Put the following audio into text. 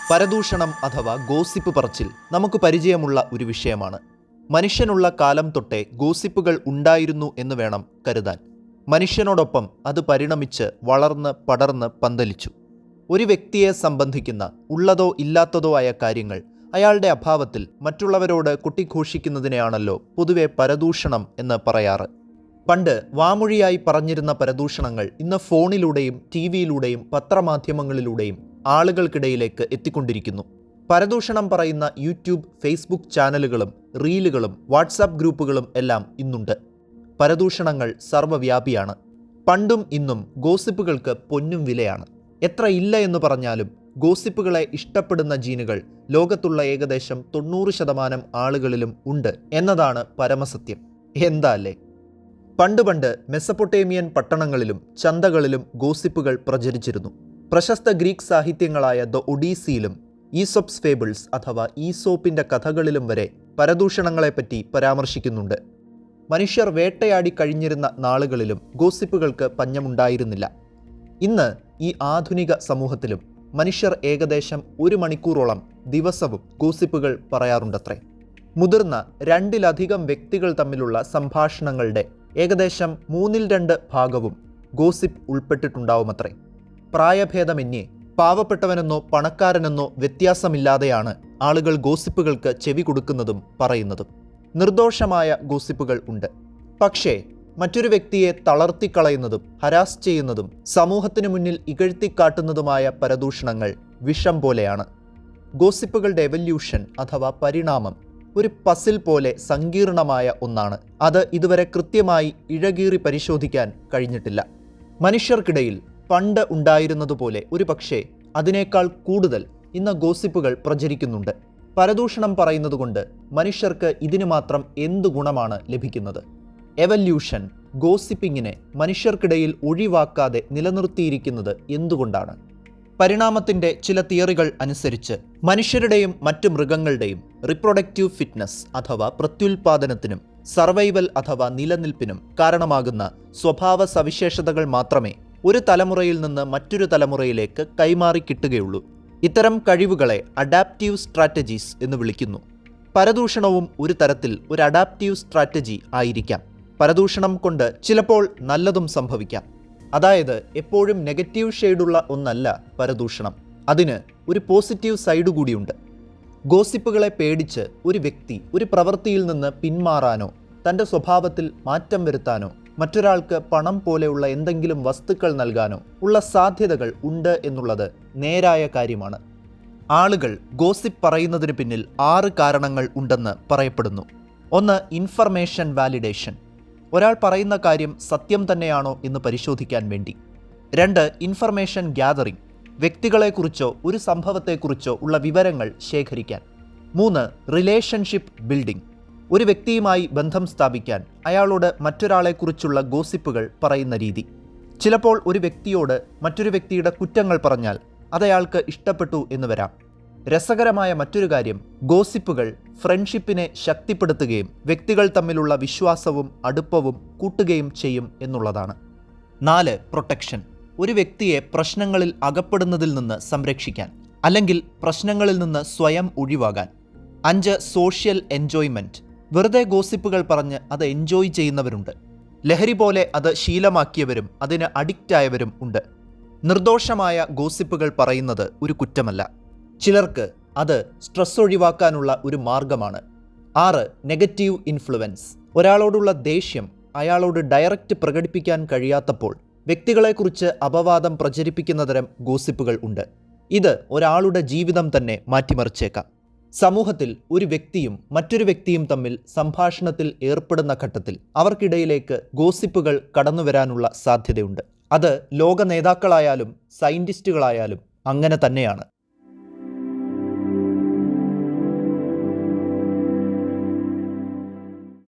പരദൂഷണം അഥവാ ഗോസിപ്പ് പറച്ചിൽ നമുക്ക് പരിചയമുള്ള ഒരു വിഷയമാണ്. മനുഷ്യനുള്ള കാലം തൊട്ടേ ഗോസിപ്പുകൾ ഉണ്ടായിരുന്നു എന്ന് വേണം കരുതാൻ. മനുഷ്യനോടൊപ്പം അത് പരിണമിച്ച് വളർന്ന് പടർന്ന് പന്തലിച്ചു. ഒരു വ്യക്തിയെ സംബന്ധിക്കുന്ന ഉള്ളതോ ഇല്ലാത്തതോ ആയ കാര്യങ്ങൾ അയാളുടെ അഭാവത്തിൽ മറ്റുള്ളവരോട് കൊട്ടിഘോഷിക്കുന്നതിനെയാണല്ലോ പൊതുവെ പരദൂഷണം എന്ന് പറയാറ്. പണ്ട് വാമൊഴിയായി പറഞ്ഞിരുന്ന പരദൂഷണങ്ങൾ ഇന്ന് ഫോണിലൂടെയും ടിവിയിലൂടെയും പത്രമാധ്യമങ്ങളിലൂടെയും ആളുകൾക്കിടയിലേക്ക് എത്തിക്കൊണ്ടിരിക്കുന്നു. പരദൂഷണം പറയുന്ന യൂട്യൂബ്, ഫേസ്ബുക്ക് ചാനലുകളും റീലുകളും വാട്സാപ്പ് ഗ്രൂപ്പുകളും എല്ലാം ഇന്നുണ്ട്. പരദൂഷണങ്ങൾ സർവ്വവ്യാപിയാണ്. പണ്ടും ഇന്നും ഗോസിപ്പുകൾക്ക് പൊന്നും വിലയാണ്. എത്ര ഇല്ല എന്ന് പറഞ്ഞാലും ഗോസിപ്പുകളെ ഇഷ്ടപ്പെടുന്ന ജീനുകൾ ലോകത്തുള്ള ഏകദേശം 90% ആളുകളിലും ഉണ്ട് എന്നതാണ് പരമസത്യം. എന്താ അല്ലേ? പണ്ട് മെസപ്പൊട്ടേമിയൻ പട്ടണങ്ങളിലും ചന്തകളിലും ഗോസിപ്പുകൾ പ്രചരിച്ചിരുന്നു. പ്രശസ്ത ഗ്രീക്ക് സാഹിത്യങ്ങളായ ദ ഒഡീസിയിലും ഈസോപ്സ് ഫേബിൾസ് അഥവാ ഈസോപ്പിൻ്റെ കഥകളിലും വരെ പരദൂഷണങ്ങളെപ്പറ്റി പരാമർശിക്കുന്നുണ്ട്. മനുഷ്യർ വേട്ടയാടി കഴിഞ്ഞിരുന്ന നാളുകളിലും ഗോസിപ്പുകൾക്ക് പഞ്ഞമുണ്ടായിരുന്നില്ല. ഇന്ന് ഈ ആധുനിക സമൂഹത്തിലും മനുഷ്യർ ഏകദേശം 1 മണിക്കൂറോളം ദിവസവും ഗോസിപ്പുകൾ പറയാറുണ്ടത്രേ. മുതിർന്ന 2-ലധികം വ്യക്തികൾ തമ്മിലുള്ള സംഭാഷണങ്ങളുടെ ഏകദേശം 2/3 ഭാഗവും ഗോസിപ്പ് ഉൾപ്പെട്ടിട്ടുണ്ടാവുമത്രേ. പ്രായഭേദമന്യേ പാവപ്പെട്ടവനെന്നോ പണക്കാരനെന്നോ വ്യത്യാസമില്ലാതെയാണ് ആളുകൾ ഗോസിപ്പുകൾക്ക് ചെവി കൊടുക്കുന്നതും പറയുന്നതും. നിർദോഷമായ ഗോസിപ്പുകൾ ഉണ്ട്. പക്ഷേ മറ്റൊരു വ്യക്തിയെ തളർത്തിക്കളയുന്നതും ഹരാസ് ചെയ്യുന്നതും സമൂഹത്തിനു മുന്നിൽ ഇകഴ്ത്തിക്കാട്ടുന്നതുമായ പരദൂഷണങ്ങൾ വിഷം പോലെയാണ്. ഗോസിപ്പുകളുടെ എവല്യൂഷൻ അഥവാ പരിണാമം ഒരു പസിൽ പോലെ സങ്കീർണമായ ഒന്നാണ്. അത് ഇതുവരെ കൃത്യമായി ഇഴകീറി പരിശോധിക്കാൻ കഴിഞ്ഞിട്ടില്ല. മനുഷ്യർക്കിടയിൽ പണ്ട് ഉണ്ടായിരുന്നതുപോലെ ഒരു പക്ഷേ അതിനേക്കാൾ കൂടുതൽ ഇന്ന് ഗോസിപ്പുകൾ പ്രചരിക്കുന്നുണ്ട്. പരദൂഷണം പറയുന്നതുകൊണ്ട് മനുഷ്യർക്ക് ഇതിനു മാത്രം എന്തു ഗുണമാണ് ലഭിക്കുന്നത്? എവല്യൂഷൻ ഗോസിപ്പിങ്ങിനെ മനുഷ്യർക്കിടയിൽ ഒഴിവാക്കാതെ നിലനിർത്തിയിരിക്കുന്നത് എന്തുകൊണ്ടാണ്? പരിണാമത്തിൻ്റെ ചില തിയറികൾ അനുസരിച്ച് മനുഷ്യരുടെയും മറ്റ് മൃഗങ്ങളുടെയും റിപ്രൊഡക്റ്റീവ് ഫിറ്റ്നസ് അഥവാ പ്രത്യുൽപാദനത്തിനും സർവൈവൽ അഥവാ നിലനിൽപ്പിനും കാരണമാകുന്ന സ്വഭാവ സവിശേഷതകൾ മാത്രമേ ഒരു തലമുറയിൽ നിന്ന് മറ്റൊരു തലമുറയിലേക്ക് കൈമാറി കിട്ടുകയുള്ളൂ. ഇത്തരം കഴിവുകളെ അഡാപ്റ്റീവ് സ്ട്രാറ്റജീസ് എന്ന് വിളിക്കുന്നു. പരദൂഷണവും ഒരു തരത്തിൽ ഒരു അഡാപ്റ്റീവ് സ്ട്രാറ്റജി ആയിരിക്കാം. പരദൂഷണം കൊണ്ട് ചിലപ്പോൾ നല്ലതും സംഭവിക്കാം. അതായത് എപ്പോഴും നെഗറ്റീവ് ഷെയ്ഡുള്ള ഒന്നല്ല പരദൂഷണം. അതിന് ഒരു പോസിറ്റീവ് സൈഡ് കൂടിയുണ്ട്. ഗോസിപ്പുകളെ പേടിച്ച് ഒരു വ്യക്തി ഒരു പ്രവൃത്തിയിൽ നിന്ന് പിന്മാറാനോ തൻ്റെ സ്വഭാവത്തിൽ മാറ്റം വരുത്താനോ മറ്റൊരാൾക്ക് പണം പോലെയുള്ള എന്തെങ്കിലും വസ്തുക്കൾ നൽകാനോ ഉള്ള സാധ്യതകൾ ഉണ്ട് എന്നുള്ളത് നേരായ കാര്യമാണ്. ആളുകൾ ഗോസിപ്പ് പറയുന്നതിന് പിന്നിൽ 6 കാരണങ്ങൾ ഉണ്ടെന്ന് പറയപ്പെടുന്നു. 1. Information validation. ഒരാൾ പറയുന്ന കാര്യം സത്യം തന്നെയാണോ എന്ന് പരിശോധിക്കാൻ വേണ്ടി. 2. Information gathering. വ്യക്തികളെക്കുറിച്ചോ ഒരു സംഭവത്തെക്കുറിച്ചോ ഉള്ള വിവരങ്ങൾ ശേഖരിക്കാൻ. 3. Relationship building. ഒരു വ്യക്തിയുമായി ബന്ധം സ്ഥാപിക്കാൻ അയാളോട് മറ്റൊരാളെക്കുറിച്ചുള്ള ഗോസിപ്പുകൾ പറയുന്ന രീതി. ചിലപ്പോൾ ഒരു വ്യക്തിയോട് മറ്റൊരു വ്യക്തിയുടെ കുറ്റങ്ങൾ പറഞ്ഞാൽ അതയാൾക്ക് ഇഷ്ടപ്പെട്ടു എന്ന് വരാം. രസകരമായ മറ്റൊരു കാര്യം, ഗോസിപ്പുകൾ ഫ്രണ്ട്ഷിപ്പിനെ ശക്തിപ്പെടുത്തുകയും വ്യക്തികൾ തമ്മിലുള്ള വിശ്വാസവും അടുപ്പവും കൂട്ടുകയും ചെയ്യും എന്നുള്ളതാണ്. 4. പ്രൊട്ടക്ഷൻ. ഒരു വ്യക്തിയെ പ്രശ്നങ്ങളിൽ അകപ്പെടുന്നതിൽ നിന്ന് സംരക്ഷിക്കാൻ അല്ലെങ്കിൽ പ്രശ്നങ്ങളിൽ നിന്ന് സ്വയം ഒഴിവാകാൻ. 5. Social enjoyment. വെറുതെ ഗോസിപ്പുകൾ പറഞ്ഞ് അത് എൻജോയ് ചെയ്യുന്നവരുണ്ട്. ലഹരി പോലെ അത് ശീലമാക്കിയവരും അതിന് അഡിക്റ്റായവരും ഉണ്ട്. നിർദോഷമായ ഗോസിപ്പുകൾ പറയുന്നത് ഒരു കുറ്റമല്ല. ചിലർക്ക് അത് സ്ട്രെസ് ഒഴിവാക്കാനുള്ള ഒരു മാർഗമാണ്. 6. Negative influence. ഒരാളോടുള്ള ദേഷ്യം അയാളോട് ഡയറക്റ്റ് പ്രകടിപ്പിക്കാൻ കഴിയാത്തപ്പോൾ വ്യക്തികളെക്കുറിച്ച് അപവാദം പ്രചരിപ്പിക്കുന്ന തരം ഗോസിപ്പുകൾ ഉണ്ട്. ഇത് ഒരാളുടെ ജീവിതം തന്നെ മാറ്റിമറിച്ചേക്കാം. സമൂഹത്തിൽ ഒരു വ്യക്തിയും മറ്റൊരു വ്യക്തിയും തമ്മിൽ സംഭാഷണത്തിൽ ഏർപ്പെടുന്ന ഘട്ടത്തിൽ അവർക്കിടയിലേക്ക് ഗോസിപ്പുകൾ കടന്നുവരാനുള്ള സാധ്യതയുണ്ട്. അത് ലോക നേതാക്കളായാലും സയൻറ്റിസ്റ്റുകളായാലും അങ്ങനെ തന്നെയാണ്.